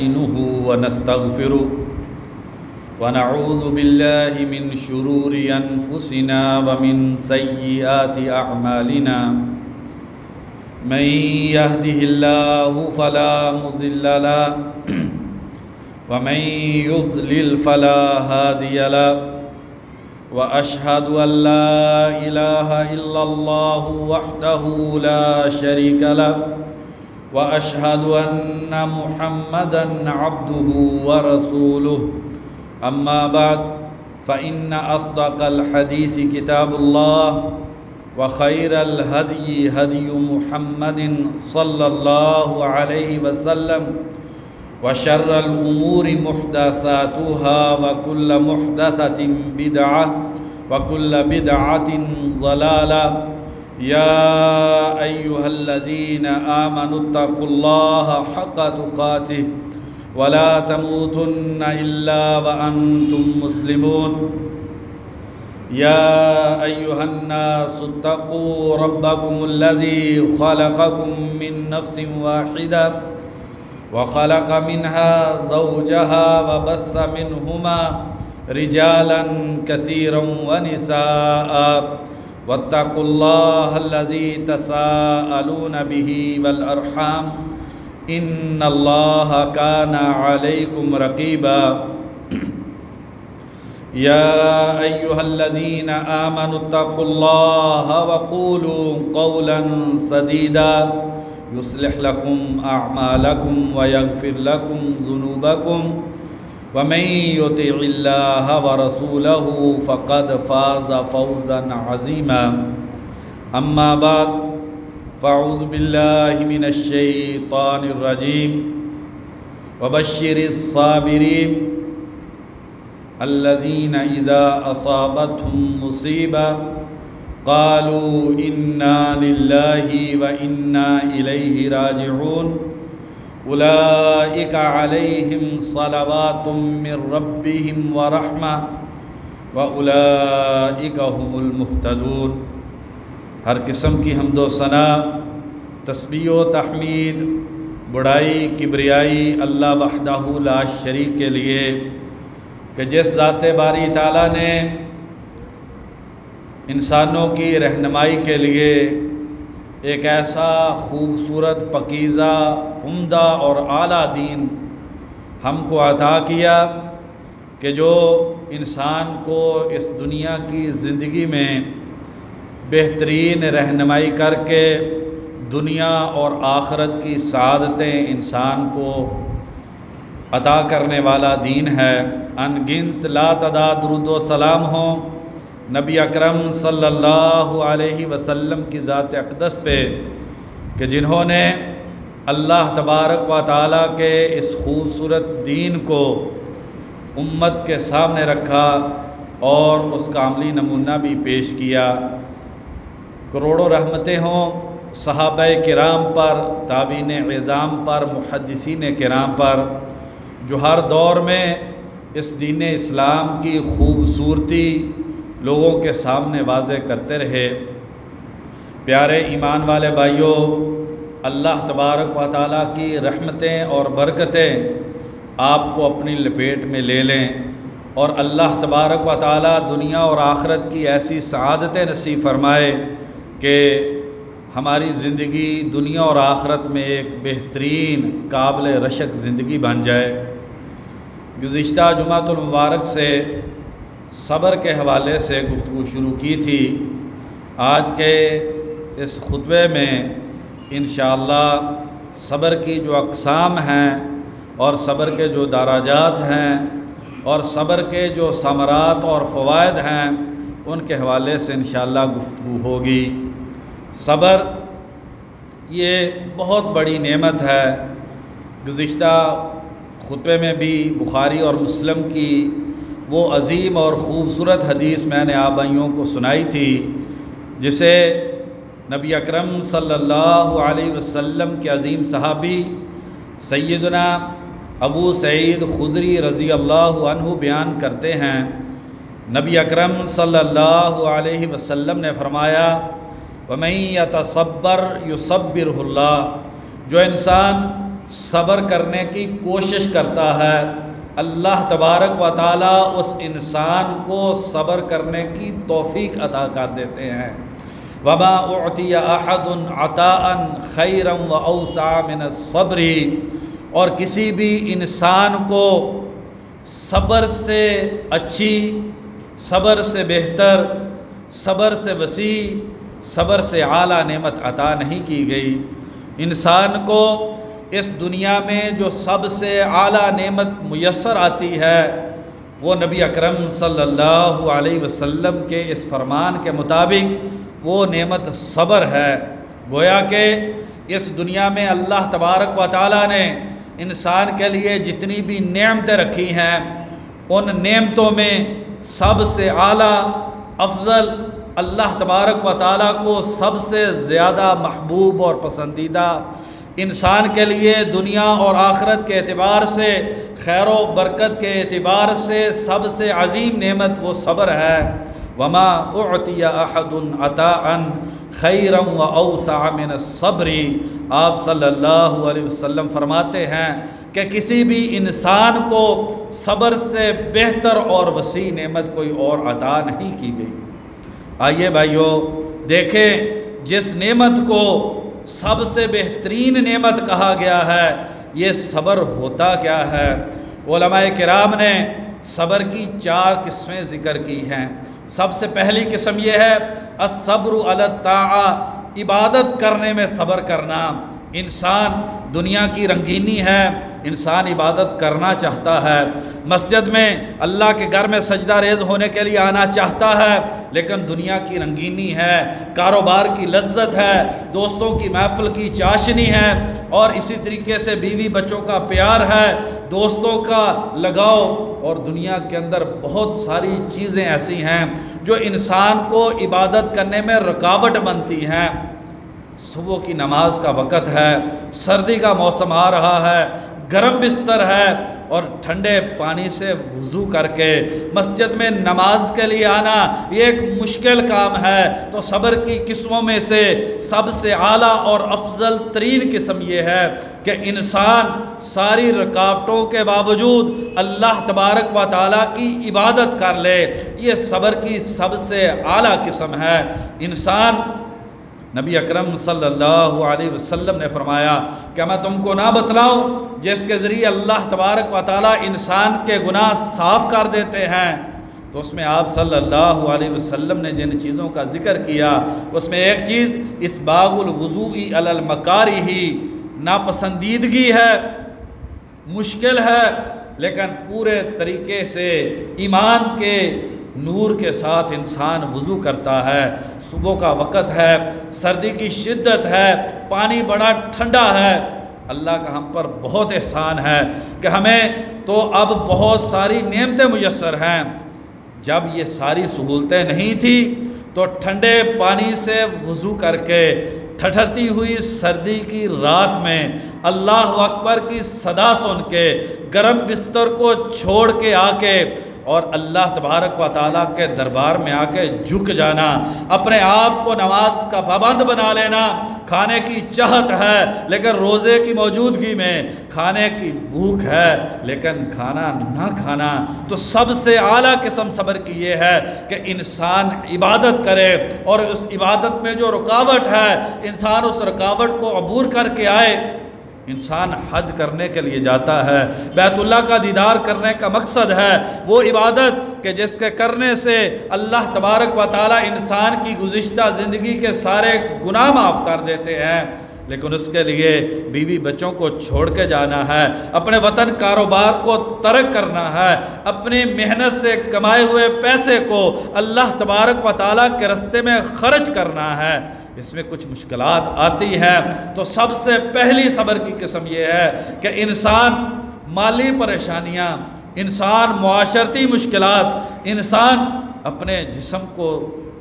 نستعينه ونستغفره ونعوذ بالله من شرور أنفسنا ومن سيئات أعمالنا من يهده الله فلا مضل له ومن يضلل فلا هادي له وأشهد أن لا إله إلا الله وحده لا شريك له وأشهد أن محمدًا عبده ورسوله أما بعد فإن أصدق الحديث كتاب الله وخير الهدي هدي محمد صلى الله عليه وسلم وشر الأمور محدثاتها وكل محدثة بدعة وكل بدعة ضلالة يا أيها الذين آمنوا اتقوا الله حق تقاته ولا تموتن إلا وأنتم مسلمون يا أيها الناس اتقوا ربكم الذي خلقكم من نفس واحدة وخلق منها زوجها وبث منهما رجالا كثيرا ونساء واتقوا الله الذي تساءلون به والأرحام إن الله كان عليكم رقيبا يا أيها الذين آمنوا اتقوا الله وقولوا قولا سديدا يصلح لكم أعمالكم ويغفر لكم ذنوبكم ومن يطع الله ورسوله فقد فاز فوزا عظيما أما بعد فأعوذ بالله من الشيطان الرجيم وبشر الصابرين الذين إذا أصابتهم مصيبة قالوا إنا لله وإنا إليه راجعون أولئك عليهم صلوات من ربهم ورحمة وأولئك هم المهتدون۔ ہر قسم کی حمد و ثنا، تسبیح و تحمید، بڑائی کبریائی اللہ وحدہ لا شریک کے لیے کہ جس ذات باری تعالیٰ نے انسانوں کی رہنمائی کے لیے ایک ایسا خوبصورت پاکیزہ عمدہ اور اعلیٰ دین ہم کو عطا کیا کہ جو انسان کو اس دنیا کی زندگی میں بہترین رہنمائی کر کے دنیا اور آخرت کی سعادتیں انسان کو عطا کرنے والا دین ہے۔ ان گنت لا تعداد درود و سلام ہوں نبی اکرم صلی اللہ علیہ وسلم کی ذات اقدس پہ کہ جنہوں نے اللہ تبارک و تعالیٰ کے اس خوبصورت دین کو امت کے سامنے رکھا اور اس کا عملی نمونہ بھی پیش کیا۔ کروڑوں رحمتیں ہوں صحابہ کرام پر، تابعین عظام پر، محدثین کرام پر جو ہر دور میں اس دین اسلام کی خوبصورتی لوگوں کے سامنے واضح کرتے رہے۔ پیارے ایمان والے بھائیوں، اللہ تبارک و تعالیٰ کی رحمتیں اور برکتیں آپ کو اپنی لپیٹ میں لے لیں اور اللہ تبارک و تعالیٰ دنیا اور آخرت کی ایسی سعادتیں نصیب فرمائے کہ ہماری زندگی دنیا اور آخرت میں ایک بہترین قابل رشک زندگی بن جائے۔ گزشتہ جمعۃ المبارک سے صبر کے حوالے سے گفتگو شروع کی تھی۔ آج کے اس خطبے میں انشاءاللہ صبر کی جو اقسام ہیں اور صبر کے جو درجات ہیں اور صبر کے جو ثمرات اور فوائد ہیں ان کے حوالے سے انشاءاللہ گفتگو ہوگی۔ صبر یہ بہت بڑی نعمت ہے۔ گزشتہ خطبے میں بھی بخاری اور مسلم کی وہ عظیم اور خوبصورت حدیث میں نے آپ بھائیوں کو سنائی تھی جسے نبی اکرم صلی اللہ علیہ وسلم کے عظیم صحابی سیدنا ابو سعید خدری رضی اللہ عنہ بیان کرتے ہیں۔ نبی اکرم صلی اللہ علیہ وسلم نے فرمایا وَمَن يَتَصَبَّرْ يُصَبِّرْهُ اللَّهُ، جو انسان صبر کرنے کی کوشش کرتا ہے، اللہ تبارک و تعالیٰ اس انسان کو صبر کرنے کی توفیق عطا کر دیتے ہیں۔ وَمَا أُعْطِيَ أَحَدٌ عَطَاءً خَيْرًا وَأَوْسَعَ مِنَ الصَّبْرِ، اور کسی بھی انسان کو صبر سے اچھی، صبر سے بہتر، صبر سے وسیع، صبر سے اعلیٰ نعمت عطا نہیں کی گئی۔ انسان کو اس دنیا میں جو سب سے اعلیٰ نعمت میسر آتی ہے وہ نبی اکرم صلی اللہ علیہ وسلم کے اس فرمان کے مطابق وہ نعمت صبر ہے۔ گویا کہ اس دنیا میں اللہ تبارک و تعالیٰ نے انسان کے لیے جتنی بھی نعمتیں رکھی ہیں، ان نعمتوں میں سب سے اعلیٰ، افضل، اللہ تبارک و تعالیٰ کو سب سے زیادہ محبوب اور پسندیدہ، انسان کے لیے دنیا اور آخرت کے اعتبار سے، خیر و برکت کے اعتبار سے سب سے عظیم نعمت وہ صبر ہے۔ وَمَا أُعْطِيَ أَحَدٌ عَطَاءً خَيْرًا وَأَوْسَعَ مِنَ الصَّبْرِ، آپ صلی اللہ علیہ وسلم فرماتے ہیں کہ کسی بھی انسان کو صبر سے بہتر اور وسیع نعمت کوئی اور عطا نہیں کی گئی۔ آئیے بھائیو، دیکھیں جس نعمت کو سب سے بہترین نعمت کہا گیا ہے، یہ صبر ہوتا کیا ہے؟ علماء کرام نے صبر کی 4 قسمیں ذکر کی ہیں۔ سب سے پہلی قسم یہ ہے الصبر علی الطاعہ، عبادت کرنے میں صبر کرنا۔ انسان، دنیا کی رنگینی ہے، انسان عبادت کرنا چاہتا ہے، مسجد میں اللہ کے گھر میں سجدہ ریز ہونے کے لیے آنا چاہتا ہے، لیکن دنیا کی رنگینی ہے، کاروبار کی لذت ہے، دوستوں کی محفل کی چاشنی ہے، اور اسی طریقے سے بیوی بچوں کا پیار ہے، دوستوں کا لگاؤ، اور دنیا کے اندر بہت ساری چیزیں ایسی ہیں جو انسان کو عبادت کرنے میں رکاوٹ بنتی ہیں۔ صبح کی نماز کا وقت ہے، سردی کا موسم آ رہا ہے، گرم بستر ہے، اور ٹھنڈے پانی سے وضو کر کے مسجد میں نماز کے لیے آنا یہ ایک مشکل کام ہے۔ تو صبر کی قسموں میں سے سب سے اعلیٰ اور افضل ترین قسم یہ ہے کہ انسان ساری رکاوٹوں کے باوجود اللہ تبارک و تعالیٰ کی عبادت کر لے، یہ صبر کی سب سے اعلیٰ قسم ہے۔ انسان، نبی اکرم صلی اللہ علیہ وسلم نے فرمایا کہ میں تم کو نہ بتلاؤں جس کے ذریعے اللہ تبارک و تعالیٰ انسان کے گناہ صاف کر دیتے ہیں؟ تو اس میں آپ صلی اللہ علیہ وسلم نے جن چیزوں کا ذکر کیا اس میں ایک چیز اسباغ الوضوء علی المکارہ، ناپسندیدگی ہے، مشکل ہے، لیکن پورے طریقے سے ایمان کے نور کے ساتھ انسان وضو کرتا ہے۔ صبح کا وقت ہے، سردی کی شدت ہے، پانی بڑا ٹھنڈا ہے، اللہ کا ہم پر بہت احسان ہے کہ ہمیں تو اب بہت ساری نعمتیں میسر ہیں۔ جب یہ ساری سہولتیں نہیں تھیں تو ٹھنڈے پانی سے وضو کر کے ٹھٹھرتی ہوئی سردی کی رات میں اللہ اکبر کی صدا سن کے گرم بستر کو چھوڑ کے آ کے اور اللہ تبارک و تعالیٰ کے دربار میں آ کے جھک جانا، اپنے آپ کو نماز کا پابند بنا لینا، کھانے کی چاہت ہے لیکن روزے کی موجودگی میں کھانے کی بھوک ہے لیکن کھانا نہ کھانا، تو سب سے اعلیٰ قسم صبر کی یہ ہے کہ انسان عبادت کرے، اور اس عبادت میں جو رکاوٹ ہے انسان اس رکاوٹ کو عبور کر کے آئے۔ انسان حج کرنے کے لیے جاتا ہے، بیت اللہ کا دیدار کرنے کا مقصد ہے وہ عبادت کہ جس کے کرنے سے اللہ تبارک و تعالیٰ انسان کی گزشتہ زندگی کے سارے گناہ معاف کر دیتے ہیں، لیکن اس کے لیے بیوی بچوں کو چھوڑ کے جانا ہے، اپنے وطن کاروبار کو ترک کرنا ہے، اپنی محنت سے کمائے ہوئے پیسے کو اللہ تبارک و تعالیٰ کے راستے میں خرچ کرنا ہے۔ اس میں کچھ مشکلات آتی ہیں تو سب سے پہلی صبر کی قسم یہ ہے کہ انسان مالی پریشانیاں، انسان معاشرتی مشکلات، انسان اپنے جسم کو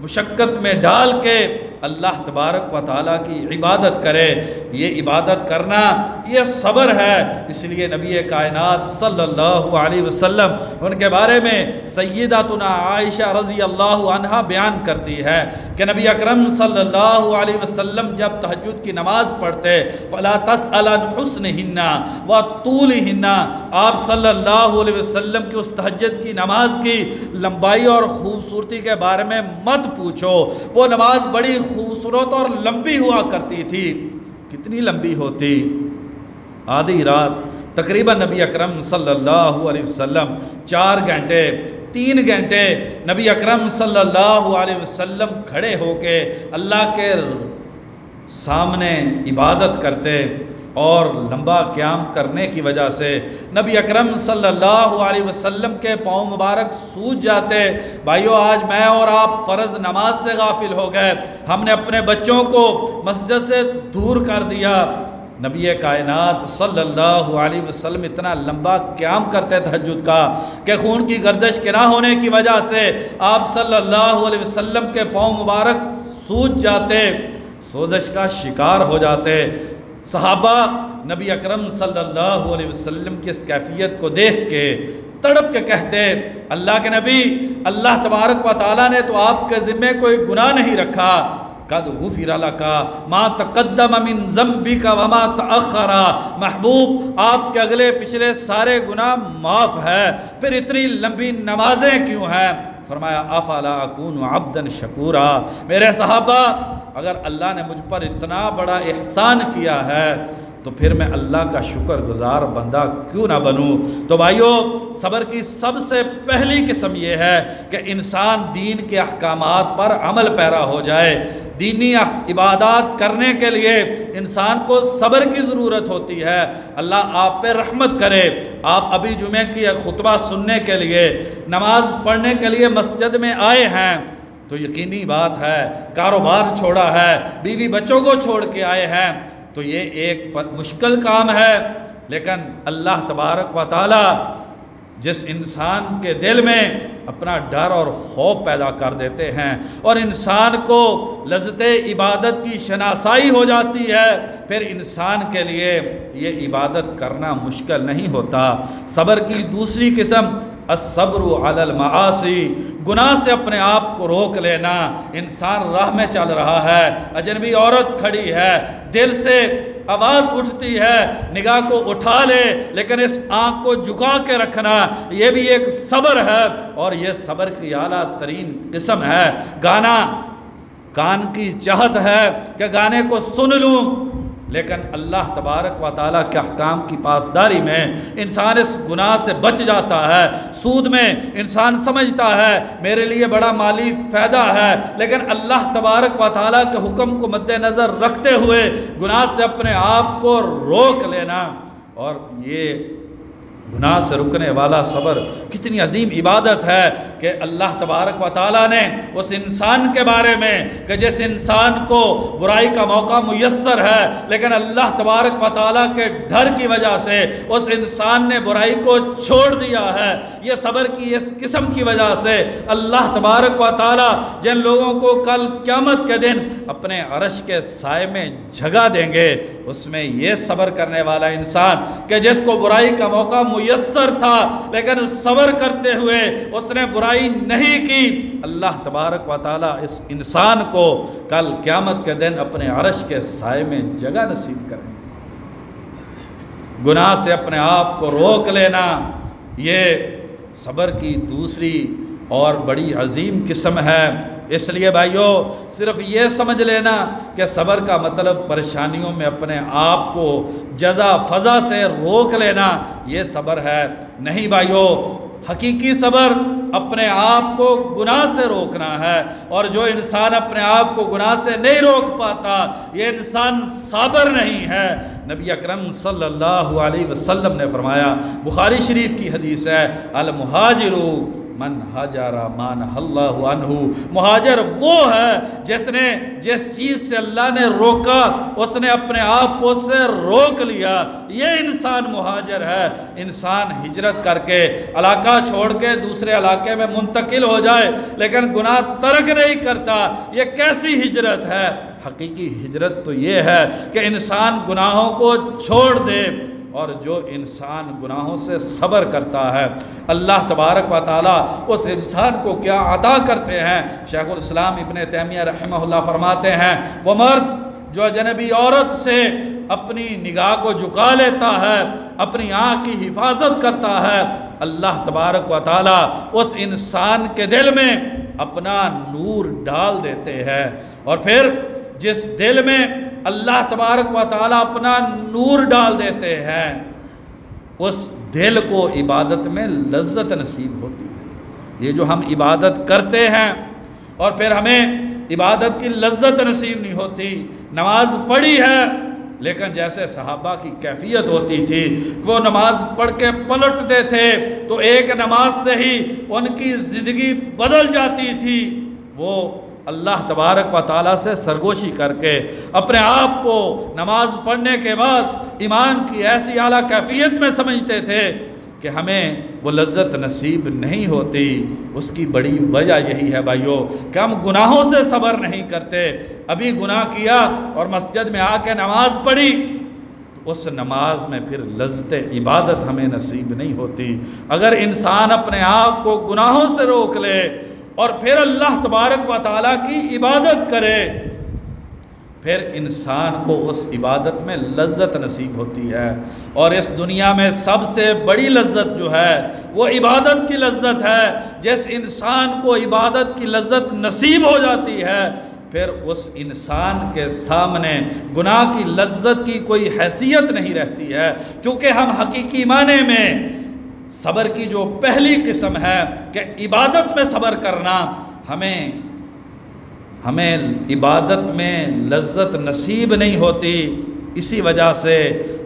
مشقت میں ڈال کے اللہ تبارک و تعالیٰ کی عبادت کرے۔ یہ عبادت کرنا یہ صبر ہے۔ اس لیے نبی کائنات صلی اللہ علیہ وسلم ان کے بارے میں سیداتنا عائشہ رضی اللہ عنہا بیان کرتی ہے کہ نبی اکرم صلی اللہ علیہ وسلم جب تہجد کی نماز پڑھتے فلا تسأل عن حسنہن وطولہن، آپ صلی اللہ علیہ وسلم کی اس تہجد کی نماز کی لمبائی اور خوبصورتی کے بارے میں مت پوچھو۔ وہ نماز بڑی خوبصورت اور لمبی ہوا کرتی تھی۔ کتنی لمبی ہوتی؟ آدھی رات تقریباً نبی اکرم صلی اللہ علیہ وسلم 4 گھنٹے 3 گھنٹے نبی اکرم صلی اللہ علیہ وسلم کھڑے ہو کے اللہ کے سامنے عبادت کرتے، اور لمبا قیام کرنے کی وجہ سے نبی اکرم صلی اللہ علیہ وسلم کے پاؤں مبارک سوج جاتے۔ بھائیو، آج میں اور آپ فرض نماز سے غافل ہو گئے، ہم نے اپنے بچوں کو مسجد سے دور کر دیا۔ نبی کائنات صلی اللہ علیہ وسلم اتنا لمبا قیام کرتے تہجد کا کہ خون کی گردش کے نہ ہونے کی وجہ سے آپ صلی اللہ علیہ وسلم کے پاؤں مبارک سوج جاتے، سوزش کا شکار ہو جاتے۔ صحابہ نبی اکرم صلی اللہ علیہ وسلم کی اس کیفیت کو دیکھ کے تڑپ کے کہتے، اللہ کے نبی، اللہ تبارک و تعالیٰ نے تو آپ کے ذمے کوئی گناہ نہیں رکھا، قد غفر لک ما تقدم من ذنبک وما تأخر، محبوب آپ کے اگلے پچھلے سارے گناہ معاف ہے، پھر اتنی لمبی نمازیں کیوں ہیں؟ فرمایا افلا اکون عبدا شکورا، میرے صحابہ اگر اللہ نے مجھ پر اتنا بڑا احسان کیا ہے تو پھر میں اللہ کا شکر گزار بندہ کیوں نہ بنوں؟ تو بھائیو، صبر کی سب سے پہلی قسم یہ ہے کہ انسان دین کے احکامات پر عمل پیرا ہو جائے۔ دینی عبادات کرنے کے لیے انسان کو صبر کی ضرورت ہوتی ہے۔ اللہ آپ پہ رحمت کرے۔ آپ ابھی جمعے کی خطبہ سننے کے لیے، نماز پڑھنے کے لیے مسجد میں آئے ہیں تو یقینی بات ہے کاروبار چھوڑا ہے، بیوی بچوں کو چھوڑ کے آئے ہیں، تو یہ ایک مشکل کام ہے، لیکن اللہ تبارک و تعالی جس انسان کے دل میں اپنا ڈر اور خوف پیدا کر دیتے ہیں اور انسان کو لذت عبادت کی شناسائی ہو جاتی ہے، پھر انسان کے لیے یہ عبادت کرنا مشکل نہیں ہوتا۔ صبر کی دوسری قسم الصبر علی المعاصی، گناہ سے اپنے آپ کو روک لینا۔ انسان راہ میں چل رہا ہے، اجنبی عورت کھڑی ہے، دل سے آواز اٹھتی ہے نگاہ کو اٹھا لے، لیکن اس آنکھ کو جھکا کے رکھنا یہ بھی ایک صبر ہے، اور یہ صبر کی اعلیٰ ترین قسم ہے۔ گانا کان کی چاہت ہے کہ گانے کو سن لوں، لیکن اللہ تبارک و تعالیٰ کے احکام کی پاسداری میں انسان اس گناہ سے بچ جاتا ہے۔ سود میں انسان سمجھتا ہے میرے لیے بڑا مالی فائدہ ہے، لیکن اللہ تبارک و تعالیٰ کے حکم کو مد نظر رکھتے ہوئے گناہ سے اپنے آپ کو روک لینا، اور یہ گناہ سے رکنے والا صبر کتنی عظیم عبادت ہے کہ اللہ تبارک و تعالیٰ نے اس انسان کے بارے میں کہ جس انسان کو برائی کا موقع میسر ہے لیکن اللہ تبارک و تعالیٰ کے ڈر کی وجہ سے اس انسان نے برائی کو چھوڑ دیا ہے، یہ صبر کی اس قسم کی وجہ سے اللہ تبارک و تعالیٰ جن لوگوں کو کل قیامت کے دن اپنے عرش کے سائے میں جگہ دیں گے، اس میں یہ صبر کرنے والا انسان کہ جس کو برائی کا موقع میسر تھا لیکن صبر کرتے ہوئے اس نے برائی نہیں کی، اللہ تبارک و تعالیٰ اس انسان کو کل قیامت کے دن اپنے عرش کے سائے میں جگہ نصیب کریں۔ گناہ سے اپنے آپ کو روک لینا یہ صبر کی دوسری اور بڑی عظیم قسم ہے۔ اس لیے بھائیو، صرف یہ سمجھ لینا کہ صبر کا مطلب پریشانیوں میں اپنے آپ کو جزا فضا سے روک لینا یہ صبر ہے نہیں بھائیو۔ حقیقی صبر اپنے آپ کو گناہ سے روکنا ہے، اور جو انسان اپنے آپ کو گناہ سے نہیں روک پاتا یہ انسان صابر نہیں ہے۔ نبی اکرم صلی اللہ علیہ وسلم نے فرمایا، بخاری شریف کی حدیث ہے، المہاجر من ہاجر ما نہی اللہ عنہ، مہاجر وہ ہے جس نے جس چیز سے اللہ نے روکا اس نے اپنے آپ کو اس سے روک لیا، یہ انسان مہاجر ہے۔ انسان ہجرت کر کے علاقہ چھوڑ کے دوسرے علاقے میں منتقل ہو جائے لیکن گناہ ترک نہیں کرتا، یہ کیسی ہجرت ہے؟ حقیقی ہجرت تو یہ ہے کہ انسان گناہوں کو چھوڑ دے، اور جو انسان گناہوں سے صبر کرتا ہے اللہ تبارک و تعالیٰ اس انسان کو کیا عطا کرتے ہیں۔ شیخ الاسلام ابن تیمیہ رحمہ اللہ فرماتے ہیں وہ مرد جو اجنبی عورت سے اپنی نگاہ کو جھکا لیتا ہے، اپنی آنکھ کی حفاظت کرتا ہے، اللہ تبارک و تعالیٰ اس انسان کے دل میں اپنا نور ڈال دیتے ہیں، اور پھر جس دل میں اللہ تبارک و تعالیٰ اپنا نور ڈال دیتے ہیں اس دل کو عبادت میں لذت نصیب ہوتی ہے۔ یہ جو ہم عبادت کرتے ہیں اور پھر ہمیں عبادت کی لذت نصیب نہیں ہوتی، نماز پڑھی ہے لیکن جیسے صحابہ کی کیفیت ہوتی تھی وہ نماز پڑھ کے پلٹتے تھے تو ایک نماز سے ہی ان کی زندگی بدل جاتی تھی، وہ اللہ تبارک و تعالیٰ سے سرگوشی کر کے اپنے آپ کو نماز پڑھنے کے بعد ایمان کی ایسی اعلیٰ کیفیت میں سمجھتے تھے کہ ہمیں وہ لذت نصیب نہیں ہوتی۔ اس کی بڑی وجہ یہی ہے بھائیو کہ ہم گناہوں سے صبر نہیں کرتے۔ ابھی گناہ کیا اور مسجد میں آ کے نماز پڑھی، اس نماز میں پھر لذت عبادت ہمیں نصیب نہیں ہوتی۔ اگر انسان اپنے آپ کو گناہوں سے روک لے اور پھر اللہ تبارک و تعالیٰ کی عبادت کرے، پھر انسان کو اس عبادت میں لذت نصیب ہوتی ہے، اور اس دنیا میں سب سے بڑی لذت جو ہے وہ عبادت کی لذت ہے۔ جس انسان کو عبادت کی لذت نصیب ہو جاتی ہے پھر اس انسان کے سامنے گناہ کی لذت کی کوئی حیثیت نہیں رہتی ہے، چونکہ ہم حقیقی معنی میں صبر کی جو پہلی قسم ہے کہ عبادت میں صبر کرنا، ہمیں عبادت میں لذت نصیب نہیں ہوتی، اسی وجہ سے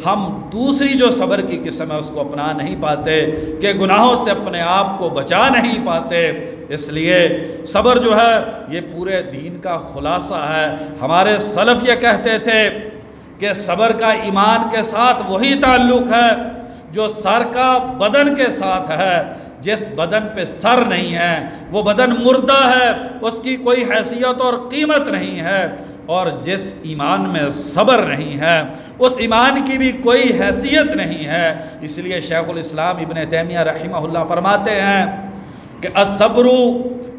ہم دوسری جو صبر کی قسم ہے اس کو اپنا نہیں پاتے کہ گناہوں سے اپنے آپ کو بچا نہیں پاتے۔ اس لیے صبر جو ہے یہ پورے دین کا خلاصہ ہے۔ ہمارے سلف یہ کہتے تھے کہ صبر کا ایمان کے ساتھ وہی تعلق ہے جو سر کا بدن کے ساتھ ہے۔ جس بدن پہ سر نہیں ہے وہ بدن مردہ ہے، اس کی کوئی حیثیت اور قیمت نہیں ہے، اور جس ایمان میں صبر نہیں ہے اس ایمان کی بھی کوئی حیثیت نہیں ہے۔ اس لیے شیخ الاسلام ابن تیمیہ رحمہ اللہ فرماتے ہیں کہ الصبر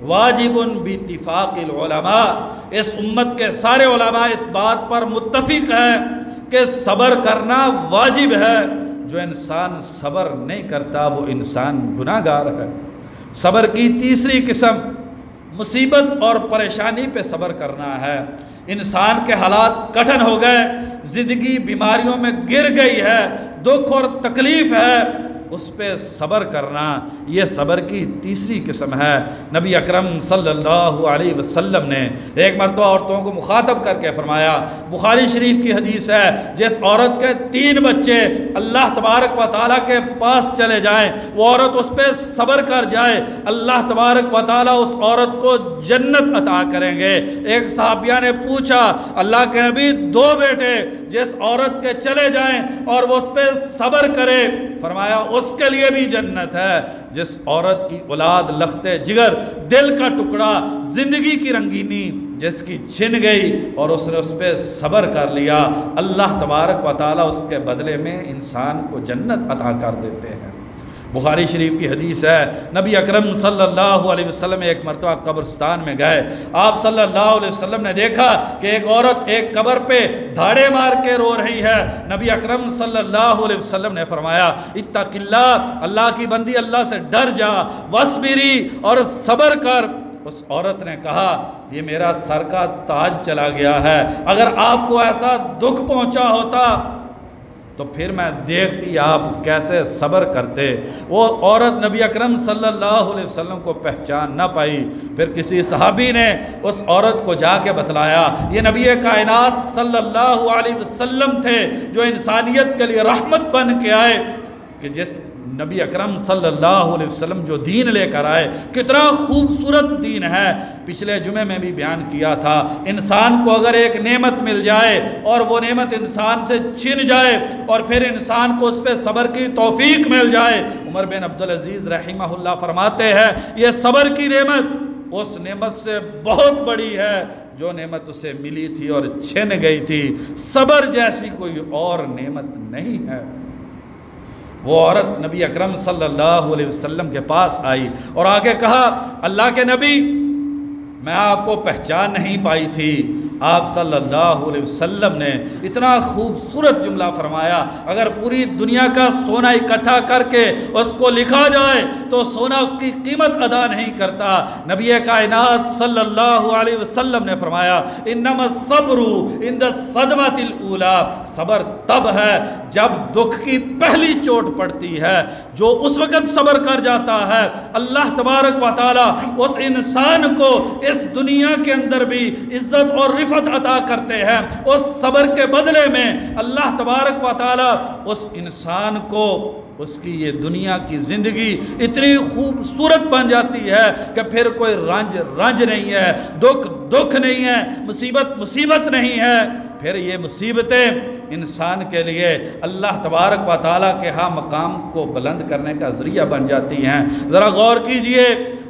واجب باتفاق العلماء، اس امت کے سارے علماء اس بات پر متفق ہیں کہ صبر کرنا واجب ہے۔ جو انسان صبر نہیں کرتا وہ انسان گناہ گار ہے۔ صبر کی تیسری قسم مصیبت اور پریشانی پہ صبر کرنا ہے۔ انسان کے حالات کٹھن ہو گئے، زندگی بیماریوں میں گر گئی ہے، دکھ اور تکلیف ہے، اس پہ صبر کرنا یہ صبر کی تیسری قسم ہے۔ نبی اکرم صلی اللہ علیہ وسلم نے ایک مرتبہ عورتوں کو مخاطب کر کے فرمایا، بخاری شریف کی حدیث ہے، جس عورت کے 3 بچے اللہ تبارک و تعالیٰ کے پاس چلے جائیں، وہ عورت اس پہ صبر کر جائے، اللہ تبارک و تعالیٰ اس عورت کو جنت عطا کریں گے۔ ایک صحابیہ نے پوچھا، اللہ کے نبی 2 بیٹے جس عورت کے چلے جائیں اور وہ اس پہ صبر کرے، فرمایا اس کے لیے بھی جنت ہے۔ جس عورت کی اولاد لختے جگر، دل کا ٹکڑا، زندگی کی رنگینی جس کی چھن گئی اور اس نے اس پہ صبر کر لیا، اللہ تبارک و تعالیٰ اس کے بدلے میں انسان کو جنت عطا کر دیتے ہیں۔ بخاری شریف کی حدیث ہے، نبی اکرم صلی اللہ علیہ وسلم ایک مرتبہ قبرستان میں گئے، آپ صلی اللہ علیہ وسلم نے دیکھا کہ ایک عورت ایک قبر پہ دھاڑے مار کے رو رہی ہے۔ نبی اکرم صلی اللہ علیہ وسلم نے فرمایا، اتق اللہ، اللہ کی بندی اللہ سے ڈر جا، وصبری، اور صبر کر۔ اس عورت نے کہا، یہ میرا سر کا تاج چلا گیا ہے، اگر آپ کو ایسا دکھ پہنچا ہوتا تو پھر میں دیکھتی آپ کیسے صبر کرتے۔ وہ عورت نبی اکرم صلی اللہ علیہ وسلم کو پہچان نہ پائی، پھر کسی صحابی نے اس عورت کو جا کے بتلایا، یہ نبی کائنات صلی اللہ علیہ وسلم تھے جو انسانیت کے لیے رحمت بن کے آئے۔ کہ جس نبی اکرم صلی اللہ علیہ وسلم جو دین لے کر آئے کتنا خوبصورت دین ہے۔ پچھلے جمعے میں بھی بیان کیا تھا، انسان کو اگر ایک نعمت مل جائے اور وہ نعمت انسان سے چھن جائے اور پھر انسان کو اس پہ صبر کی توفیق مل جائے، عمر بن عبدالعزیز رحمہ اللہ فرماتے ہیں یہ صبر کی نعمت اس نعمت سے بہت بڑی ہے جو نعمت اسے ملی تھی اور چھن گئی تھی۔ صبر جیسی کوئی اور نعمت نہیں ہے۔ وہ عورت نبی اکرم صلی اللہ علیہ وسلم کے پاس آئی اور آگے کہا، اللہ کے نبی میں آپ کو پہچان نہیں پائی تھی۔ آپ صلی اللہ علیہ وسلم نے اتنا خوبصورت جملہ فرمایا، اگر پوری دنیا کا سونا اکٹھا کر کے اس کو لکھا جائے تو سونا اس کی قیمت ادا نہیں کرتا۔ نبی کائنات صلی اللہ علیہ وسلم نے فرمایا، انما الصبر عند الصدمۃ الاولی، صبر تب ہے جب دکھ کی پہلی چوٹ پڑتی ہے۔ جو اس وقت صبر کر جاتا ہے اللہ تبارک و تعالی اس انسان کو اس دنیا کے اندر بھی عزت اور رفعت عطا کرتے ہیں۔ اس صبر کے بدلے میں اللہ تبارک و تعالی اس انسان کو اس کی یہ دنیا کی زندگی اتنی خوبصورت بن جاتی ہے کہ پھر کوئی رنج نہیں ہے، دکھ نہیں ہے، مصیبت نہیں ہے۔ پھر یہ مصیبتیں انسان کے لیے اللہ تبارک و تعالیٰ کے ہاں مقام کو بلند کرنے کا ذریعہ بن جاتی ہیں۔ ذرا غور کیجئے،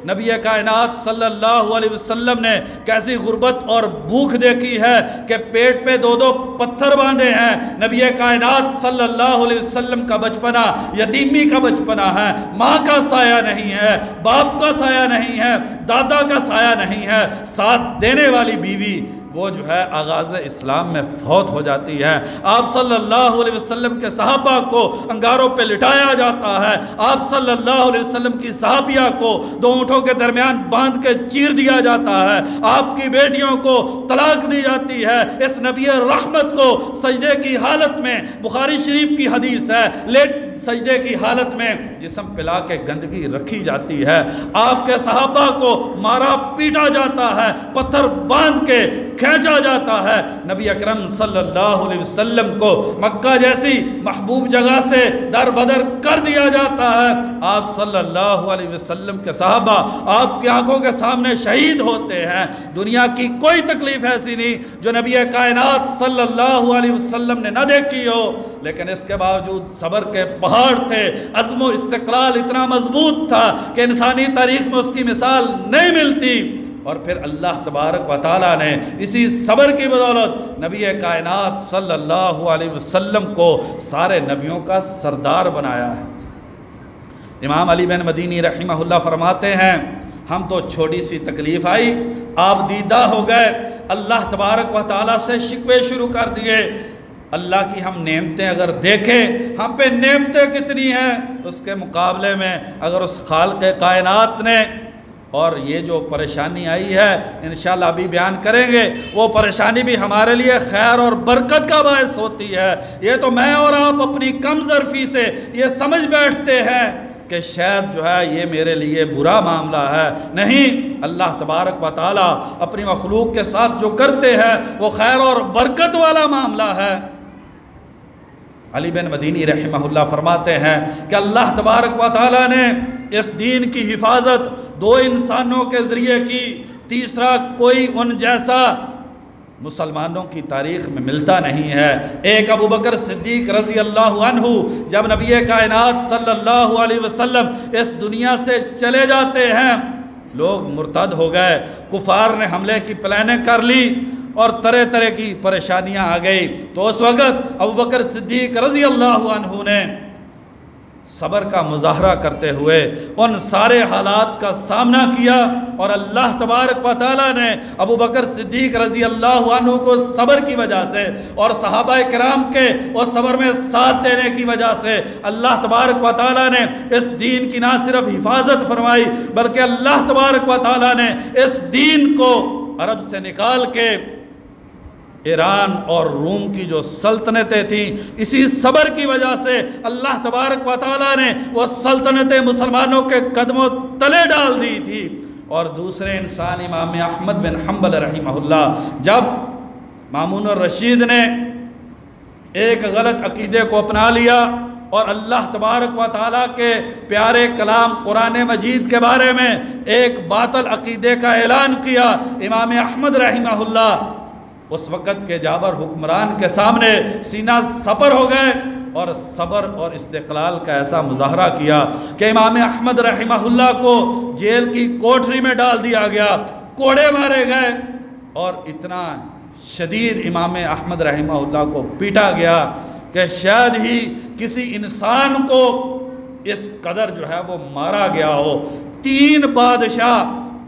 نبی کائنات صلی اللہ علیہ وسلم نے کیسی غربت اور بھوک دیکھی ہے کہ پیٹ پہ 2 پتھر باندھے ہیں۔ نبی کائنات صلی اللہ علیہ وسلم کا بچپنا یتیمی کا بچپنا ہے، ماں کا سایہ نہیں ہے، باپ کا سایہ نہیں ہے، دادا کا سایہ نہیں ہے، ساتھ دینے والی بیوی وہ جو ہے آغاز اسلام میں فوت ہو جاتی ہے۔ آپ صلی اللہ علیہ وسلم کے صحابہ کو انگاروں پہ لٹایا جاتا ہے۔ آپ صلی اللہ علیہ وسلم کی صحابیہ کو 2 اونٹوں کے درمیان باندھ کے چیر دیا جاتا ہے۔ آپ کی بیٹیوں کو طلاق دی جاتی ہے۔ اس نبی رحمت کو سجدے کی حالت میں، بخاری شریف کی حدیث ہے، سجدے کی حالت میں جسم پلا کے گندگی رکھی جاتی ہے۔ آپ کے صحابہ کو مارا پیٹا جاتا ہے، پتھر باندھ کے کھینچا جاتا ہے۔ نبی اکرم صلی اللہ علیہ وسلم کو مکہ جیسی محبوب جگہ سے در بدر کر دیا جاتا ہے۔ آپ صلی اللہ علیہ وسلم کے صحابہ آپ کی آنکھوں کے سامنے شہید ہوتے ہیں۔ دنیا کی کوئی تکلیف ایسی نہیں جو نبی کائنات صلی اللہ علیہ وسلم نے نہ دیکھی ہو، لیکن اس کے باوجود صبر کے پہاڑ تھے، عزم و استقلال اتنا مضبوط تھا کہ انسانی تاریخ میں اس کی مثال نہیں ملتی۔ اور پھر اللہ تبارک و تعالیٰ نے اسی صبر کی بدولت نبی کائنات صلی اللہ علیہ وسلم کو سارے نبیوں کا سردار بنایا ہے۔ امام علی بن مدینی رحمہ اللہ فرماتے ہیں، ہم تو چھوٹی سی تکلیف آئی آپ دیدہ ہو گئے، اللہ تبارک و تعالیٰ سے شکوے شروع کر دیے۔ اللہ کی ہم نعمتیں اگر دیکھیں، ہم پہ نعمتیں کتنی ہیں اس کے مقابلے میں اگر اس خالق کائنات نے، اور یہ جو پریشانی آئی ہے انشاءاللہ ابھی بیان کریں گے، وہ پریشانی بھی ہمارے لیے خیر اور برکت کا باعث ہوتی ہے۔ یہ تو میں اور آپ اپنی کم ظرفی سے یہ سمجھ بیٹھتے ہیں کہ شاید جو ہے یہ میرے لیے برا معاملہ ہے، نہیں، اللہ تبارک و تعالیٰ اپنی مخلوق کے ساتھ جو کرتے ہیں وہ خیر اور برکت والا معاملہ ہے۔ علی بن مدینی رحمہ اللہ فرماتے ہیں کہ اللہ تبارک و تعالیٰ نے اس دین کی حفاظت 2 انسانوں کے ذریعے کی، تیسرا کوئی ان جیسا مسلمانوں کی تاریخ میں ملتا نہیں ہے۔ ایک ابو بکر صدیق رضی اللہ عنہ جب نبی کائنات صلی اللہ علیہ وسلم اس دنیا سے چلے جاتے ہیں، لوگ مرتد ہو گئے، کفار نے حملے کی پلانیں کر لی اور طرح طرح کی پریشانیاں آ گئی، تو اس وقت ابو بکر صدیق رضی اللہ عنہ نے صبر کا مظاہرہ کرتے ہوئے ان سارے حالات کا سامنا کیا، اور اللہ تبارک و تعالیٰ نے ابو بکر صدیق رضی اللہ عنہ کو صبر کی وجہ سے اور صحابہ کرام کے اور صبر میں ساتھ دینے کی وجہ سے اللہ تبارک و تعالیٰ نے اس دین کی نہ صرف حفاظت فرمائی بلکہ اللہ تبارک و تعالیٰ نے اس دین کو عرب سے نکال کے ایران اور روم کی جو سلطنتیں تھیں، اسی صبر کی وجہ سے اللہ تبارک و تعالیٰ نے وہ سلطنتیں مسلمانوں کے قدموں تلے ڈال دی تھی۔ اور دوسرے انسان امام احمد بن حنبل رحمہ اللہ، جب مامون الرشید نے ایک غلط عقیدے کو اپنا لیا اور اللہ تبارک و تعالیٰ کے پیارے کلام قرآن مجید کے بارے میں ایک باطل عقیدے کا اعلان کیا، امام احمد رحمہ اللہ اس وقت کے جابر حکمران کے سامنے سینہ سپر ہو گئے اور صبر اور استقلال کا ایسا مظاہرہ کیا کہ امام احمد رحمہ اللہ کو جیل کی کوٹری میں ڈال دیا گیا، کوڑے مارے گئے، اور اتنا شدید امام احمد رحمہ اللہ کو پیٹا گیا کہ شاید ہی کسی انسان کو اس قدر جو ہے وہ مارا گیا ہو۔ 3 بادشاہ،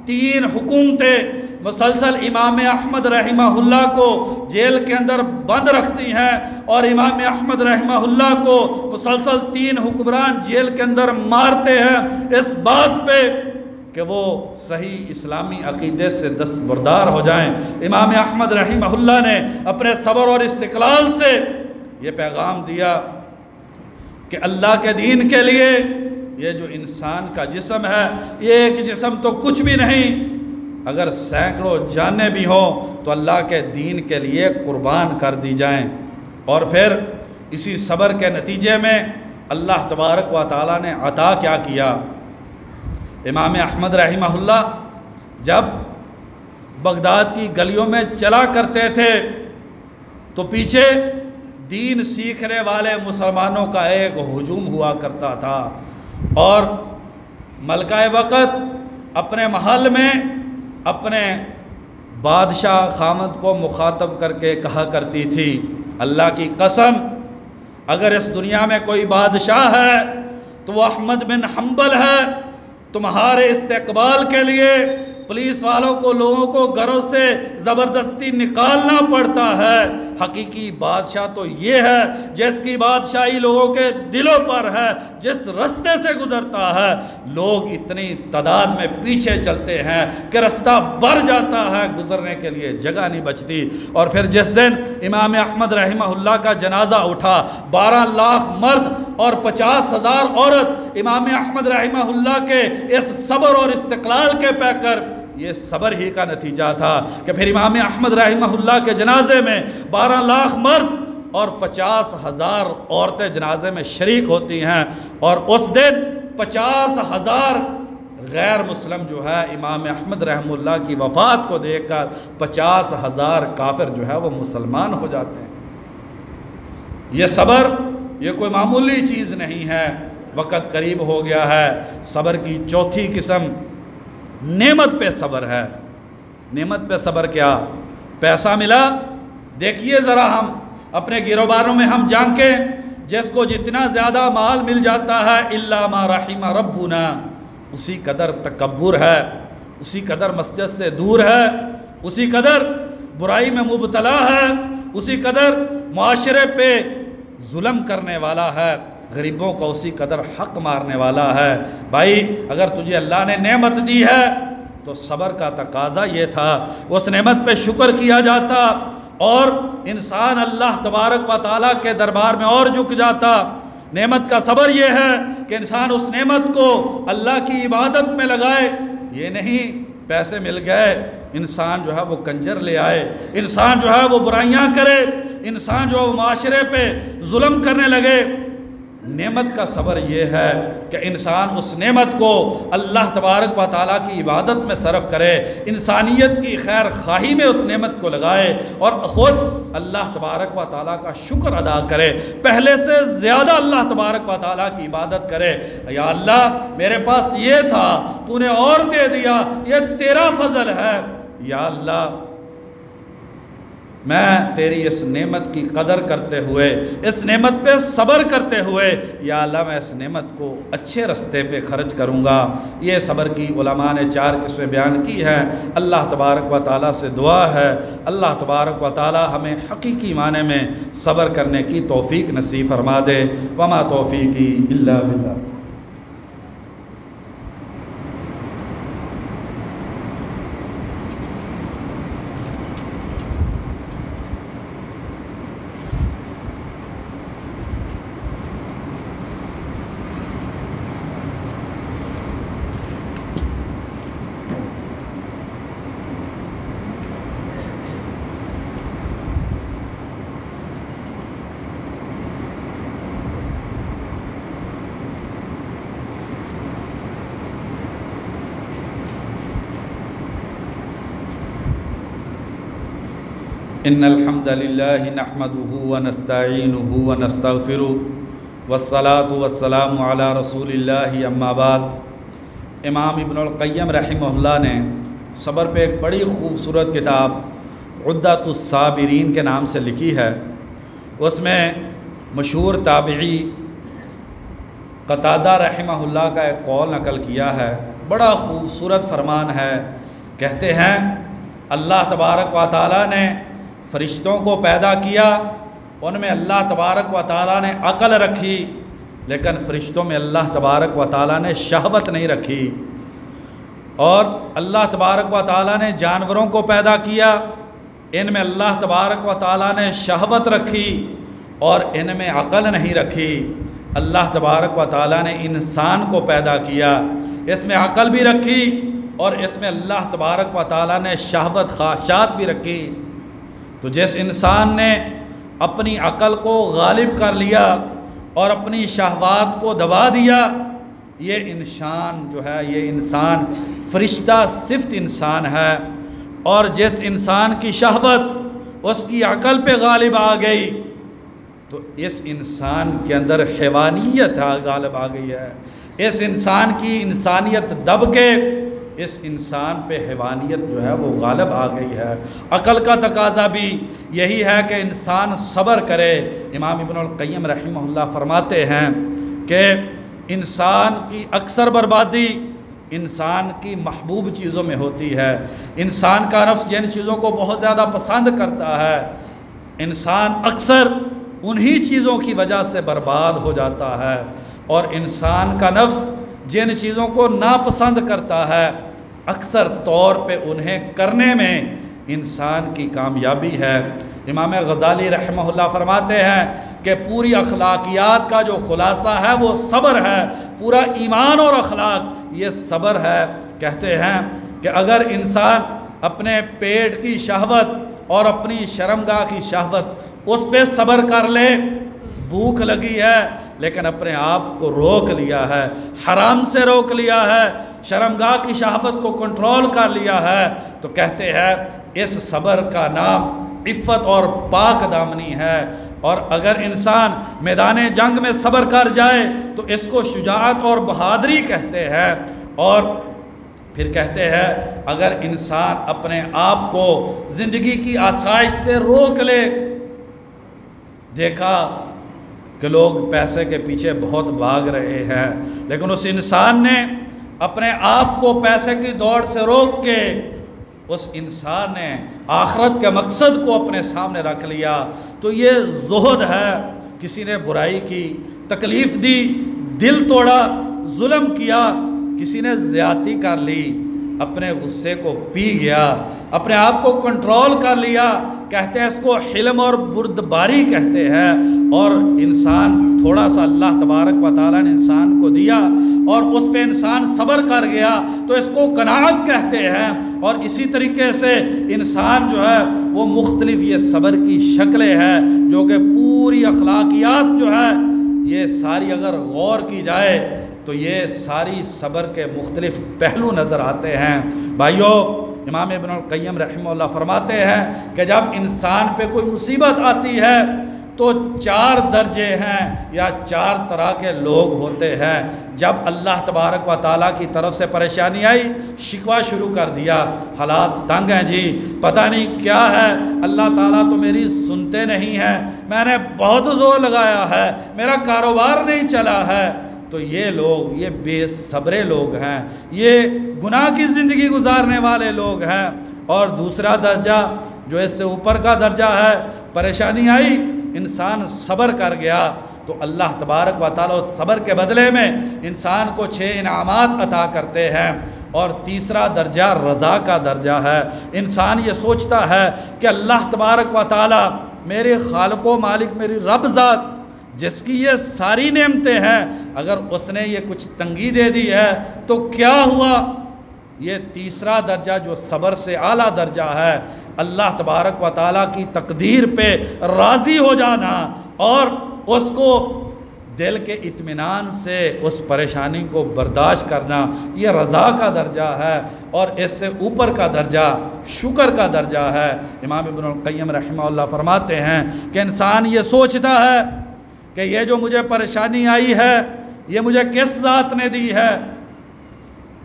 3 حکومتیں مسلسل امام احمد رحمہ اللہ کو جیل کے اندر بند رکھتی ہیں، اور امام احمد رحمہ اللہ کو مسلسل 3 حکمران جیل کے اندر مارتے ہیں اس بات پہ کہ وہ صحیح اسلامی عقیدے سے دستبردار ہو جائیں۔ امام احمد رحمہ اللہ نے اپنے صبر اور استقلال سے یہ پیغام دیا کہ اللہ کے دین کے لیے یہ جو انسان کا جسم ہے، یہ ایک جسم تو کچھ بھی نہیں، اگر سینکڑوں جانیں بھی ہوں تو اللہ کے دین کے لیے قربان کر دی جائیں۔ اور پھر اسی صبر کے نتیجے میں اللہ تبارک و تعالیٰ نے عطا کیا کیا؟ امام احمد رحمہ اللہ جب بغداد کی گلیوں میں چلا کرتے تھے تو پیچھے دین سیکھنے والے مسلمانوں کا ایک ہجوم ہوا کرتا تھا، اور ملکہ وقت اپنے محل میں اپنے بادشاہ خامد کو مخاطب کر کے کہا کرتی تھی، اللہ کی قسم اگر اس دنیا میں کوئی بادشاہ ہے تو وہ احمد بن حنبل ہے۔ تمہارے استقبال کے لیے پولیس والوں کو لوگوں کو گھروں سے زبردستی نکالنا پڑتا ہے۔ حقیقی بادشاہ تو یہ ہے جس کی بادشاہی لوگوں کے دلوں پر ہے، جس رستے سے گزرتا ہے لوگ اتنی تعداد میں پیچھے چلتے ہیں کہ رستہ بھر جاتا ہے، گزرنے کے لیے جگہ نہیں بچتی۔ اور پھر جس دن امام احمد رحمہ اللہ کا جنازہ اٹھا، 12 لاکھ مرد اور 50,000 عورت امام احمد رحمہ اللہ کے اس صبر اور استقلال کے پیکر، یہ صبر ہی کا نتیجہ تھا کہ پھر امام احمد رحمہ اللہ کے جنازے میں 12 لاکھ مرد اور 50,000 عورتیں جنازے میں شریک ہوتی ہیں، اور اس دن 50,000 غیر مسلم جو ہے امام احمد رحمہ اللہ کی وفات کو دیکھ کر 50,000 کافر جو ہے وہ مسلمان ہو جاتے ہیں۔ یہ صبر یہ کوئی معمولی چیز نہیں ہے۔ وقت قریب ہو گیا ہے۔ صبر کی چوتھی قسم نعمت پہ صبر ہے۔ نعمت پہ صبر کیا؟ پیسہ ملا، دیکھیے ذرا ہم اپنے گروباروں میں ہم جانکیں، جس کو جتنا زیادہ مال مل جاتا ہے الا ما رحم ربنا، اسی قدر تکبر ہے، اسی قدر مسجد سے دور ہے، اسی قدر برائی میں مبتلا ہے، اسی قدر معاشرے پہ ظلم کرنے والا ہے، غریبوں کا اسی قدر حق مارنے والا ہے۔ بھائی اگر تجھے اللہ نے نعمت دی ہے تو صبر کا تقاضا یہ تھا اس نعمت پہ شکر کیا جاتا، اور انسان اللہ تبارک و تعالیٰ کے دربار میں اور جھک جاتا۔ نعمت کا صبر یہ ہے کہ انسان اس نعمت کو اللہ کی عبادت میں لگائے، یہ نہیں پیسے مل گئے انسان جو ہے وہ کنجر لے آئے، انسان جو ہے وہ برائیاں کرے، انسان جو ہے وہ معاشرے پہ ظلم کرنے لگے۔ نعمت کا صبر یہ ہے کہ انسان اس نعمت کو اللہ تبارک و تعالیٰ کی عبادت میں صرف کرے، انسانیت کی خیر خواہی میں اس نعمت کو لگائے، اور خود اللہ تبارک و تعالیٰ کا شکر ادا کرے، پہلے سے زیادہ اللہ تبارک و تعالیٰ کی عبادت کرے۔ یا اللہ میرے پاس یہ تھا تو نے اور دے دیا، یہ تیرا فضل ہے۔ یا اللہ میں تیری اس نعمت کی قدر کرتے ہوئے، اس نعمت پہ صبر کرتے ہوئے، یا اللہ میں اس نعمت کو اچھے رستے پہ خرچ کروں گا۔ یہ صبر کی علماء نے 4 قسمیں بیان کی ہیں۔ اللہ تبارک و تعالیٰ سے دعا ہے اللہ تبارک و تعالیٰ ہمیں حقیقی معنی میں صبر کرنے کی توفیق نصیب فرما دے۔ وما توفیقی الا باللہ۔ ان الحمد للہ نحمده ونستعینه ونستغفره والصلاة والسلام علی رسول اللہ اما بعد۔ امام ابن القیم رحمہ اللہ نے صبر پہ ایک بڑی خوبصورت کتاب عدۃ الصابرین کے نام سے لکھی ہے۔ اس میں مشہور تابعی قتادہ رحمہ اللہ کا ایک قول نقل کیا ہے، بڑا خوبصورت فرمان ہے۔ کہتے ہیں اللہ تبارک و تعالیٰ نے فرشتوں کو پیدا کیا، ان میں اللہ تبارک و تعالیٰ نے عقل رکھی، لیکن فرشتوں میں اللہ تبارک و تعالیٰ نے شہوت نہیں رکھی۔ اور اللہ تبارک و تعالیٰ نے جانوروں کو پیدا کیا، ان میں اللہ تبارک و تعالیٰ نے شہوت رکھی اور ان میں عقل نہیں رکھی۔ اللہ تبارک و تعالیٰ نے انسان کو پیدا کیا، اس میں عقل بھی رکھی اور اس میں اللہ تبارک و تعالیٰ نے شہوت خواہشات بھی رکھی۔ تو جس انسان نے اپنی عقل کو غالب کر لیا اور اپنی شہوات کو دبا دیا، یہ انسان جو ہے، یہ انسان فرشتہ صفت انسان ہے۔ اور جس انسان کی شہوت اس کی عقل پہ غالب آ گئی تو اس انسان کے اندر حیوانیت غالب آ گئی ہے۔ اس انسان کی انسانیت دب کے اس انسان پہ حیوانیت جو ہے وہ غالب آ گئی ہے۔ عقل کا تقاضا بھی یہی ہے کہ انسان صبر کرے۔ امام ابن القیم رحمہ اللہ فرماتے ہیں کہ انسان کی اکثر بربادی انسان کی محبوب چیزوں میں ہوتی ہے۔ انسان کا نفس جن چیزوں کو بہت زیادہ پسند کرتا ہے، انسان اکثر انہی چیزوں کی وجہ سے برباد ہو جاتا ہے۔ اور انسان کا نفس جن چیزوں کو ناپسند کرتا ہے، اکثر طور پہ انہیں کرنے میں انسان کی کامیابی ہے۔ امام غزالی رحمہ اللہ فرماتے ہیں کہ پوری اخلاقیات کا جو خلاصہ ہے وہ صبر ہے، پورا ایمان اور اخلاق یہ صبر ہے۔ کہتے ہیں کہ اگر انسان اپنے پیٹ کی شہوت اور اپنی شرمگاہ کی شہوت اس پہ صبر کر لے، بھوک لگی ہے لیکن اپنے آپ کو روک لیا ہے، حرام سے روک لیا ہے، شرمگاہ کی شہوت کو کنٹرول کر لیا ہے، تو کہتے ہیں اس صبر کا نام عفت اور پاک دامنی ہے۔ اور اگر انسان میدان جنگ میں صبر کر جائے تو اس کو شجاعت اور بہادری کہتے ہیں۔ اور پھر کہتے ہیں اگر انسان اپنے آپ کو زندگی کی آسائش سے روک لے، دیکھا کہ لوگ پیسے کے پیچھے بہت بھاگ رہے ہیں، لیکن اس انسان نے اپنے آپ کو پیسے کی دوڑ سے روک کے اس انسان نے آخرت کے مقصد کو اپنے سامنے رکھ لیا، تو یہ زہد ہے۔ کسی نے برائی کی، تکلیف دی، دل توڑا، ظلم کیا، کسی نے زیادتی کر لی، اپنے غصے کو پی گیا، اپنے آپ کو کنٹرول کر لیا، کہتے ہیں اس کو حلم اور بردباری کہتے ہیں۔ اور انسان تھوڑا سا اللہ تبارک و تعالیٰ نے انسان کو دیا اور اس پہ انسان صبر کر گیا تو اس کو قناعت کہتے ہیں۔ اور اسی طریقے سے انسان جو ہے وہ مختلف یہ صبر کی شکلیں ہیں، جو کہ پوری اخلاقیات جو ہے یہ ساری اگر غور کی جائے تو یہ ساری صبر کے مختلف پہلو نظر آتے ہیں۔ بھائیو، امام ابن القیم رحمہ اللہ فرماتے ہیں کہ جب انسان پہ کوئی مصیبت آتی ہے تو 4 درجے ہیں یا 4 طرح کے لوگ ہوتے ہیں۔ جب اللہ تبارک و تعالیٰ کی طرف سے پریشانی آئی، شکوہ شروع کر دیا، حالات تنگ ہیں جی، پتہ نہیں کیا ہے، اللہ تعالیٰ تو میری سنتے نہیں ہیں، میں نے بہت زور لگایا ہے، میرا کاروبار نہیں چلا ہے، تو یہ لوگ یہ بے صبرے لوگ ہیں، یہ گناہ کی زندگی گزارنے والے لوگ ہیں۔ اور دوسرا درجہ جو اس سے اوپر کا درجہ ہے، پریشانی آئی، انسان صبر کر گیا تو اللہ تبارک و تعالیٰ اس صبر کے بدلے میں انسان کو 6 انعامات عطا کرتے ہیں۔ اور تیسرا درجہ رضا کا درجہ ہے، انسان یہ سوچتا ہے کہ اللہ تبارک و تعالیٰ میرے خالق و مالک، میری رب ذات جس کی یہ ساری نعمتیں ہیں، اگر اس نے یہ کچھ تنگی دے دی ہے تو کیا ہوا؟ یہ تیسرا درجہ جو صبر سے اعلیٰ درجہ ہے، اللہ تبارک و تعالیٰ کی تقدیر پہ راضی ہو جانا اور اس کو دل کے اطمینان سے اس پریشانی کو برداشت کرنا، یہ رضا کا درجہ ہے، اور اس سے اوپر کا درجہ شکر کا درجہ ہے۔ امام ابن القیم رحمہ اللہ فرماتے ہیں کہ انسان یہ سوچتا ہے کہ یہ جو مجھے پریشانی آئی ہے یہ مجھے کس ذات نے دی ہے۔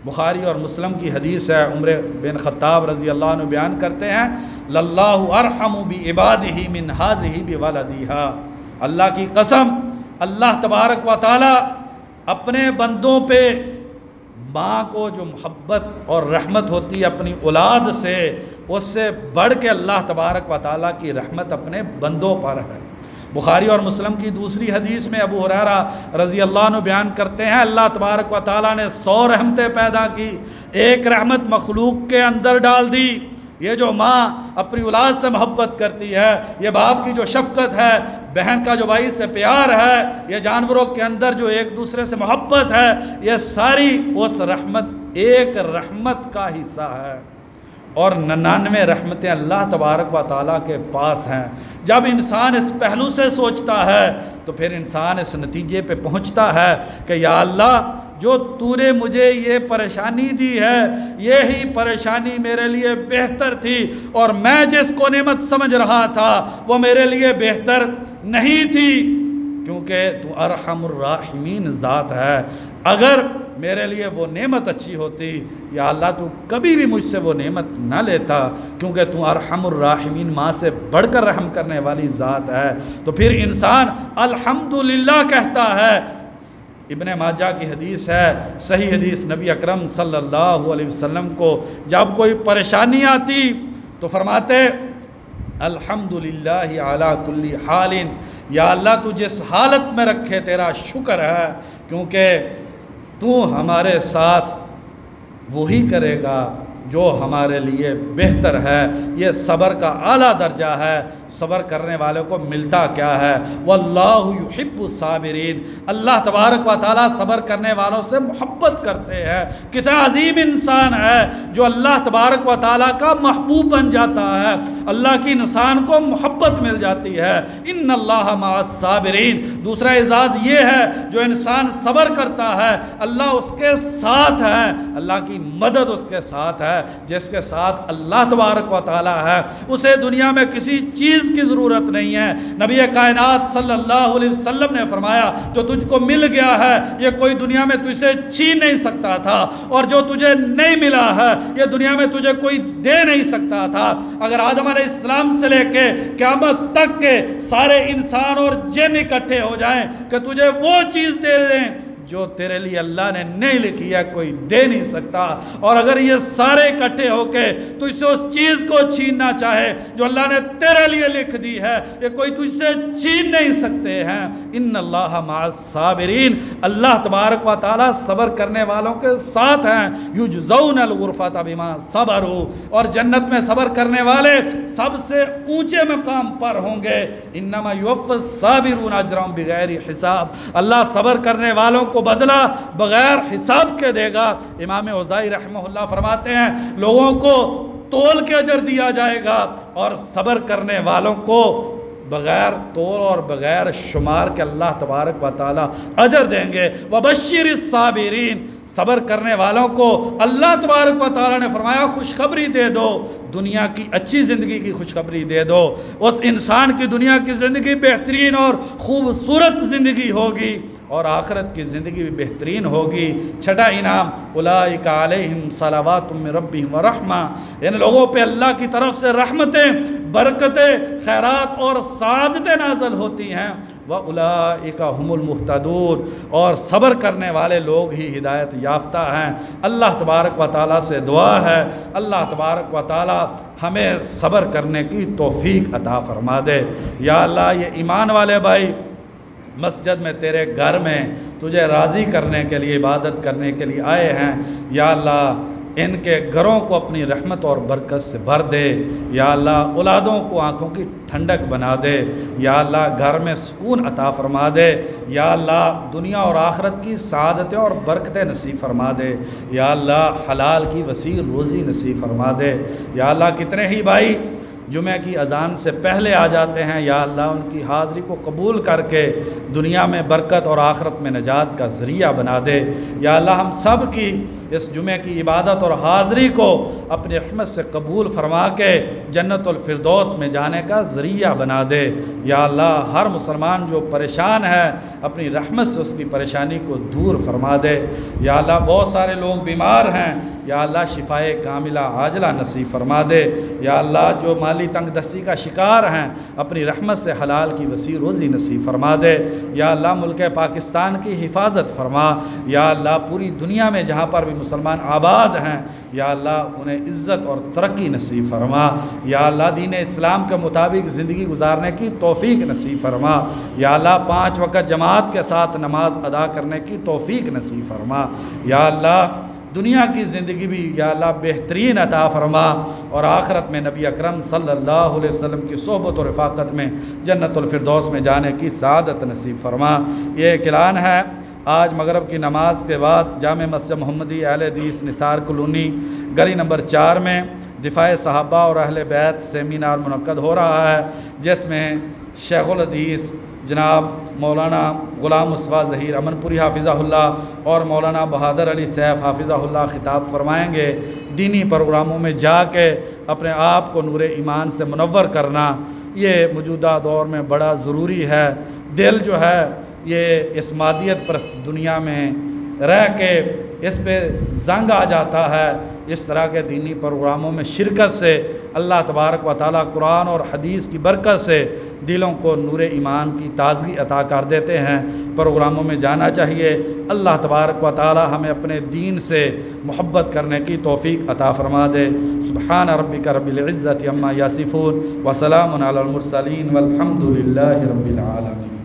بخاری اور مسلم کی حدیث ہے، عمر بن خطاب رضی اللہ عنہ بیان کرتے ہیں للہ ارحم بعبادہ من ھذہ بولدہا، اللہ کی قسم، اللہ تبارک و تعالی اپنے بندوں پہ ماں کو جو محبت اور رحمت ہوتی ہے اپنی اولاد سے، اس سے بڑھ کے اللہ تبارک و تعالی کی رحمت اپنے بندوں پر ہے۔ بخاری اور مسلم کی دوسری حدیث میں ابو ہریرہ رضی اللہ عنہ بیان کرتے ہیں اللہ تبارک و تعالی نے 100 رحمتیں پیدا کی، ایک رحمت مخلوق کے اندر ڈال دی۔ یہ جو ماں اپنی اولاد سے محبت کرتی ہے، یہ باپ کی جو شفقت ہے، بہن کا جو بھائی سے پیار ہے، یہ جانوروں کے اندر جو ایک دوسرے سے محبت ہے، یہ ساری اس رحمت، ایک رحمت کا حصہ ہے، اور 99 رحمتیں اللہ تبارک و تعالیٰ کے پاس ہیں۔ جب انسان اس پہلو سے سوچتا ہے تو پھر انسان اس نتیجے پہ پہنچتا ہے کہ یا اللہ جو تو نے مجھے یہ پریشانی دی ہے، یہی پریشانی میرے لیے بہتر تھی، اور میں جس کو نعمت سمجھ رہا تھا وہ میرے لیے بہتر نہیں تھی، کیونکہ تو ارحم الراحمین ذات ہے۔ اگر میرے لیے وہ نعمت اچھی ہوتی، یا اللہ تو کبھی بھی مجھ سے وہ نعمت نہ لیتا، کیونکہ تو ارحم الراحمین، ماں سے بڑھ کر رحم کرنے والی ذات ہے۔ تو پھر انسان الحمدللہ کہتا ہے۔ ابن ماجہ کی حدیث ہے، صحیح حدیث، نبی اکرم صلی اللہ علیہ وسلم کو جب کوئی پریشانی آتی تو فرماتے الحمدللہ علی کل حال، یا اللہ تو جس حالت میں رکھے تیرا شکر ہے، کیونکہ تو ہمارے ساتھ وہی کرے گا جو ہمارے لیے بہتر ہے۔ یہ صبر کا اعلیٰ درجہ ہے۔ صبر کرنے والے کو ملتا کیا ہے؟ واللہ یحب الصابرین، اللہ تبارک و تعالیٰ صبر کرنے والوں سے محبت کرتے ہیں۔ کتنا عظیم انسان ہے جو اللہ تبارک و تعالیٰ کا محبوب بن جاتا ہے، اللہ کی انسان کو محبت مل جاتی ہے۔ ان اللہ مع الصابرین، دوسرا اعزاز یہ ہے جو انسان صبر کرتا ہے اللہ اس کے ساتھ ہے، اللہ کی مدد اس کے ساتھ ہے۔ جس کے ساتھ اللہ تبارک و تعالیٰ ہے اسے دنیا میں کسی چیز کی ضرورت نہیں ہے۔ نبی کائنات صلی اللہ علیہ وسلم نے فرمایا جو تجھ کو مل گیا ہے یہ کوئی دنیا میں تجھ سے چھین نہیں سکتا تھا، اور جو تجھے نہیں ملا ہے یہ دنیا میں تجھے کوئی دے نہیں سکتا تھا۔ اگر آدم علیہ السلام سے لے کے قیامت تک کے سارے انسان اور جن اکٹھے ہو جائیں کہ تجھے وہ چیز دے دیں جو تیرے لیے اللہ نے نہیں لکھی ہے، کوئی دے نہیں سکتا، اور اگر یہ سارے اکٹھے ہو کے تجھ سے اس چیز کو چھیننا چاہے جو اللہ نے تیرے لیے لکھ دی ہے، یہ کوئی تجھ سے چھین نہیں سکتے ہیں۔ ان اللہ مع الصابرین، اللہ تبارک و تعالیٰ صبر کرنے والوں کے ساتھ ہیں۔ یجزون الغرفۃ بما صبروا، اور جنت میں صبر کرنے والے سب سے اونچے مقام پر ہوں گے۔ انما یوفی الصابرون اجرهم بغیر حساب، اللہ صبر کرنے والوں کو بدلہ بغیر حساب کے دے گا۔ امام اوزاعی رحمہ اللہ فرماتے ہیں لوگوں کو تول کے اجر دیا جائے گا، اور صبر کرنے والوں کو بغیر تول اور بغیر شمار کے اللہ تبارک و تعالیٰ اجر دیں گے۔ وبشر الصابرین، صبر کرنے والوں کو اللہ تبارک و تعالیٰ نے فرمایا خوشخبری دے دو، دنیا کی اچھی زندگی کی خوشخبری دے دو۔ اس انسان کی دنیا کی زندگی بہترین اور خوبصورت زندگی ہوگی، اور آخرت کی زندگی بھی بہترین ہوگی۔ چھٹا انعام اولئک علیہم صلوات من ربہم ورحمہ، ان لوگوں پہ اللہ کی طرف سے رحمتیں، برکتیں، خیرات اور سعادتیں نازل ہوتی ہیں۔ وَأُولَئِكَ هُمُ الْمُهْتَدُونَ، اور صبر کرنے والے لوگ ہی ہدایت یافتہ ہیں۔ اللہ تبارک و تعالیٰ سے دعا ہے اللہ تبارک و تعالیٰ ہمیں صبر کرنے کی توفیق عطا فرما دے۔ یا اللہ یہ ایمان والے بھائی مسجد میں تیرے گھر میں تجھے راضی کرنے کے لیے، عبادت کرنے کے لیے آئے ہیں، یا اللہ ان کے گھروں کو اپنی رحمت اور برکت سے بھر دے۔ یا اللہ اولادوں کو آنکھوں کی ٹھنڈک بنا دے۔ یا اللہ گھر میں سکون عطا فرما دے۔ یا اللہ دنیا اور آخرت کی سعادتیں اور برکتیں نصیب فرما دے۔ یا اللہ حلال کی وسیع روزی نصیب فرما دے۔ یا اللہ کتنے ہی بھائی جمعہ کی اذان سے پہلے آ جاتے ہیں، یا اللہ ان کی حاضری کو قبول کر کے دنیا میں برکت اور آخرت میں نجات کا ذریعہ بنا دے۔ یا اللہ ہم سب کی اس جمعہ کی عبادت اور حاضری کو اپنی رحمت سے قبول فرما کے جنت الفردوس میں جانے کا ذریعہ بنا دے۔ یا اللہ ہر مسلمان جو پریشان ہے اپنی رحمت سے اس کی پریشانی کو دور فرما دے۔ یا اللہ بہت سارے لوگ بیمار ہیں، یا اللہ شفائے کاملہ عاجلہ نصیب فرما دے۔ یا اللہ جو مالی تنگ دستی کا شکار ہیں اپنی رحمت سے حلال کی وسیع روزی نصیب فرما دے۔ یا اللہ ملک پاکستان کی حفاظت فرما۔ یا اللہ پوری دنیا میں جہاں پر بھی مسلمان آباد ہیں یا اللہ انہیں عزت اور ترقی نصیب فرما۔ یا اللہ دین اسلام کے مطابق زندگی گزارنے کی توفیق نصیب فرما۔ یا اللہ 5 وقت جماعت کے ساتھ نماز ادا کرنے کی توفیق نصیب فرما۔ یا اللہ دنیا کی زندگی بھی یا اللہ بہترین عطا فرما، اور آخرت میں نبی اکرم صلی اللہ علیہ وسلم کی صحبت و رفاقت میں جنت الفردوس میں جانے کی سعادت نصیب فرما۔ یہ ایک اعلان ہے، آج مغرب کی نماز کے بعد جامع مسجد محمدی اہل حدیث نثار کالونی گلی نمبر 4 میں دفاع صحابہ اور اہل بیت سیمینار منعقد ہو رہا ہے، جس میں شیخ الحدیث جناب مولانا غلام مصطفیٰ ظہیر امن پوری حافظہ اللہ اور مولانا بہادر علی سیف حافظہ اللہ خطاب فرمائیں گے۔ دینی پروگراموں میں جا کے اپنے آپ کو نور ایمان سے منور کرنا یہ موجودہ دور میں بڑا ضروری ہے۔ دل جو ہے یہ اس مادیت پرست دنیا میں رہ کے اس پہ زنگ آ جاتا ہے۔ اس طرح کے دینی پروگراموں میں شرکت سے اللہ تبارک و تعالیٰ قرآن اور حدیث کی برکت سے دلوں کو نور ایمان کی تازگی عطا کر دیتے ہیں۔ پروگراموں میں جانا چاہیے۔ اللہ تبارک و تعالیٰ ہمیں اپنے دین سے محبت کرنے کی توفیق عطا فرما دے۔ سبحان ربک رب العزت عما یصفون وسلام علی المرسلین والحمد للہ رب العالمین۔